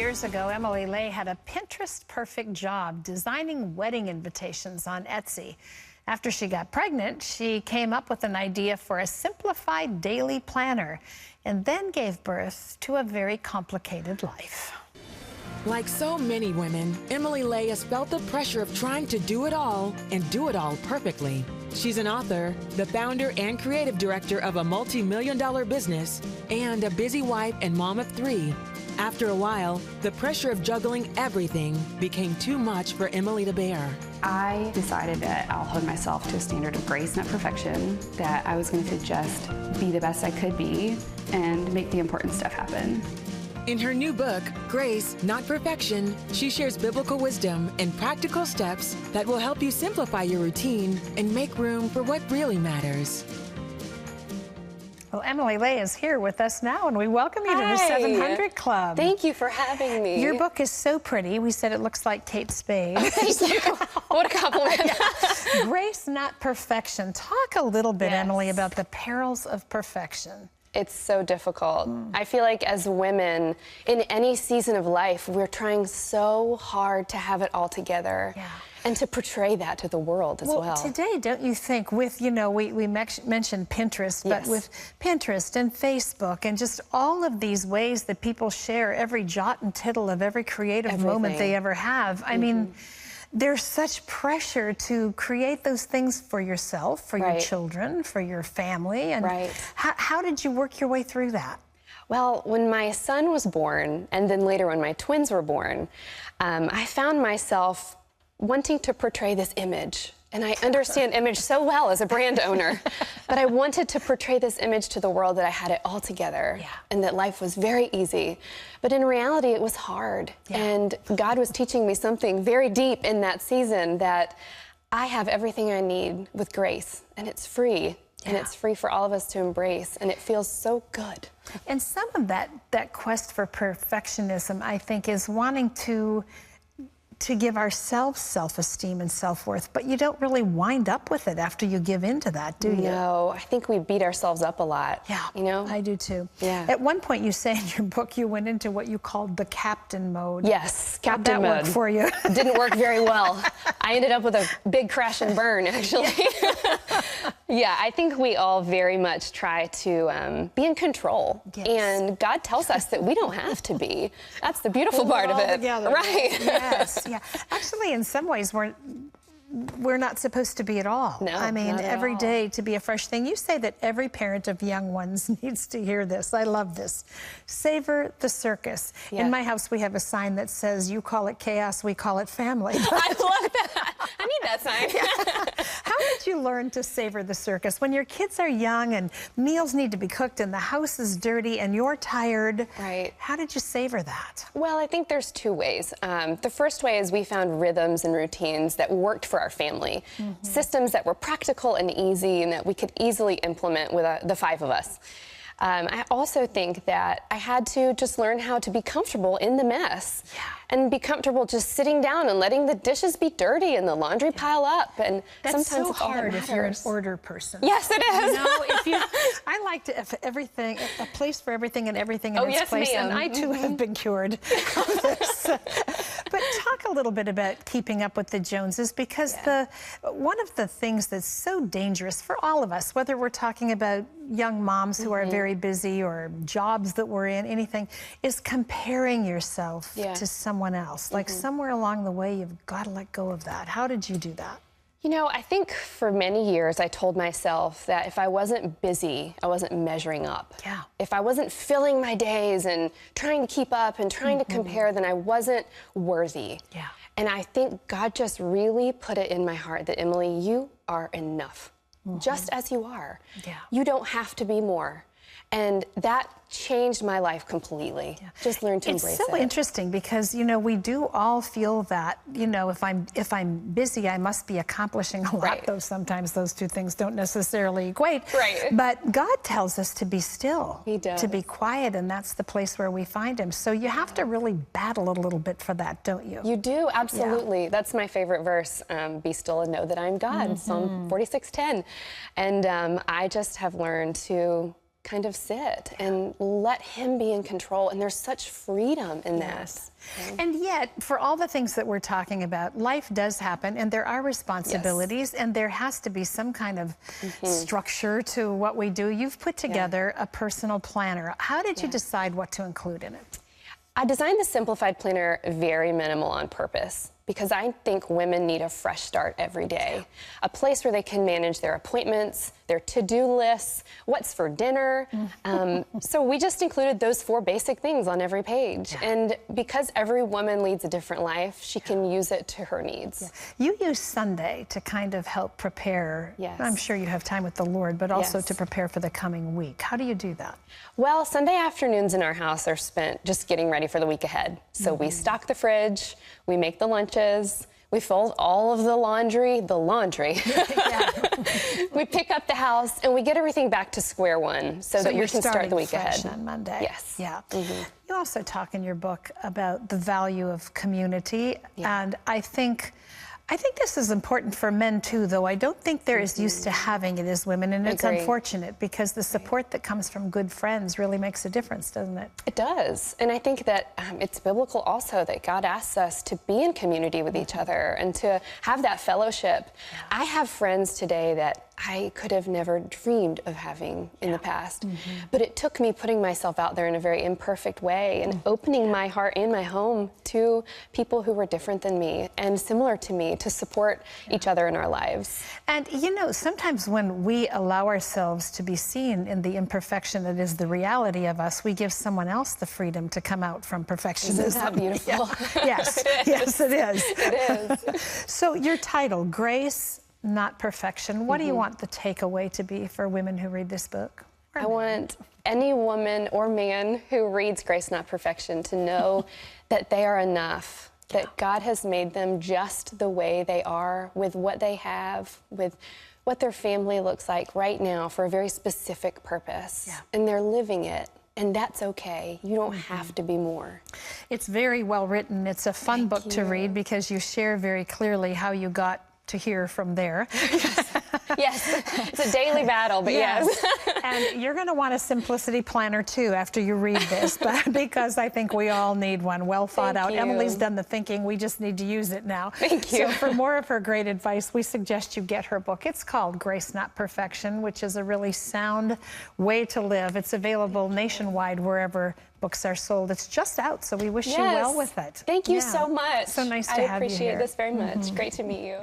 years ago, Emily Ley had a Pinterest-perfect job designing wedding invitations on Etsy. After she got pregnant, she came up with an idea for a simplified daily planner and then gave birth to a very complicated life. Like so many women, Emily Ley has felt the pressure of trying to do it all and do it all perfectly. She's an author, the founder and creative director of a multi-million-dollar business, and a busy wife and mom of 3. After a while, the pressure of juggling everything became too much for Emily to bear. I decided that I'll hold myself to a standard of grace, not perfection, that I was going to just be the best I could be and make the important stuff happen. In her new book, Grace, Not Perfection, she shares biblical wisdom and practical steps that will help you simplify your routine and make room for what really matters. Well, Emily Ley is here with us now, and we welcome you to the 700 Club. Thank you for having me. Your book is so pretty. We said it looks like Kate Spade. Thank you. What a compliment. Grace, Not Perfection. Talk a little bit, Emily, about the perils of perfection. It's so difficult. I feel like as women, in any season of life, we're trying so hard to have it all together. And to portray that to the world as well. Today, don't you think, with, you know, we mentioned Pinterest, but with Pinterest and Facebook and just all of these ways that people share every jot and tittle of every creative moment they ever have, I mean, there's such pressure to create those things for yourself, for your children, for your family. And how did you work your way through that? Well, when my son was born, and then later when my twins were born, I found myself wanting to portray this image. And I understand image so well as a brand owner, but I wanted to portray this image to the world that I had it all together and that life was very easy. But in reality, it was hard. And God was teaching me something very deep in that season, that I have everything I need with grace, and it's free. And it's free for all of us to embrace, and it feels so good. And some of that quest for perfectionism, I think, is wanting to give ourselves self-esteem and self-worth, but you don't really wind up with it after you give in to that, do you? No, I think we beat ourselves up a lot. You know? I do too. Yeah. At one point you say in your book you went into what you called the captain mode. Yes, captain How'd that mode. work for you? Didn't work very well. I ended up with a big crash and burn, actually. Yeah, I think we all very much try to be in control. And God tells us that we don't have to be. That's the beautiful part of it. Together. Right. Yes. Yeah. Actually, in some ways, we're not supposed to be at all. No, I mean, not at every all. day to be a fresh thing. You say that every parent of young ones needs to hear this. I love this. Savor the circus. In my house, we have a sign that says, "You call it chaos, we call it family." I love that. I need that sign. How did you learn to savor the circus? When your kids are young and meals need to be cooked and the house is dirty and you're tired, how did you savor that? Well, I think there's 2 ways. The first way is we found rhythms and routines that worked for our family. Systems that were practical and easy and that we could easily implement with the 5 of us. I also think that I had to just learn how to be comfortable in the mess and be comfortable just sitting down and letting the dishes be dirty and the laundry pile up. And That's sometimes so it's all that hard if you're an matters. order person. Yes, it is. You know, I like to have everything, a place for everything and everything in its place. And I too have been cured of this. But talk a little bit about keeping up with the Joneses, because one of the things that's so dangerous for all of us, whether we're talking about young moms who are very busy or jobs that we're in, anything, is comparing yourself to someone else. Like somewhere along the way, you've got to let go of that. How did you do that? You know, I think for many years I told myself that if I wasn't busy, I wasn't measuring up. If I wasn't filling my days and trying to keep up and trying to compare, then I wasn't worthy. And I think God just really put it in my heart that, Emily, you are enough, just as you are. You don't have to be more. And that changed my life completely. Just learn to embrace it. It's so interesting because, you know, we do all feel that, you know, if I'm busy, I must be accomplishing a lot, though sometimes those 2 things don't necessarily equate. But God tells us to be still, to be quiet, and that's the place where we find him. So you have to really battle a little bit for that, don't you? You do, absolutely. That's my favorite verse, be still and know that I'm God, Psalm 46:10. And I just have learned to kind of sit and let him be in control. And there's such freedom in this. And yet, for all the things that we're talking about, life does happen, and there are responsibilities, and there has to be some kind of structure to what we do. You've put together a personal planner. How did you decide what to include in it? I designed the Simplified Planner very minimal on purpose, because I think women need a fresh start every day. A place where they can manage their appointments, their to-do lists, what's for dinner. So we just included those 4 basic things on every page. And because every woman leads a different life, she can use it to her needs. You use Sunday to kind of help prepare. I'm sure you have time with the Lord, but also to prepare for the coming week. How do you do that? Well, Sunday afternoons in our house are spent just getting ready for the week ahead. So we stock the fridge, we make the lunches, we fold all of the laundry. We pick up the house, and we get everything back to square one so that you can start the week ahead. On Monday. Yes. Yeah. You also talk in your book about the value of community, and I think this is important for men too, though I don't think they're as used to having it as women, and it's unfortunate because the support that comes from good friends really makes a difference, doesn't it? It does, and I think that it's biblical also that God asks us to be in community with each other and to have that fellowship. I have friends today that I could have never dreamed of having in the past. But it took me putting myself out there in a very imperfect way and opening my heart and my home to people who were different than me and similar to me to support each other in our lives. And you know, sometimes when we allow ourselves to be seen in the imperfection that is the reality of us, we give someone else the freedom to come out from perfectionism. Isn't that beautiful? Yes, yes, it is. It is. So your title, Grace, Not Perfection. What do you want the takeaway to be for women who read this book? I want any woman or man who reads Grace, Not Perfection to know that they are enough, that God has made them just the way they are, with what they have, with what their family looks like right now for a very specific purpose. And they're living it. And that's okay. You don't have to be more. It's very well written. It's a fun book to read because you share very clearly how you got to hear from there. Yes, it's a daily battle, but yes. And you're going to want a simplicity planner too after you read this, but because I think we all need one, well thought out. Emily's done the thinking. We just need to use it now. Thank you. So for more of her great advice, we suggest you get her book. It's called Grace, Not Perfection, which is a really sound way to live. It's available nationwide wherever books are sold. It's just out, so we wish you well with it. Thank you so much. So nice to have you here. I appreciate this very much. Great to meet you.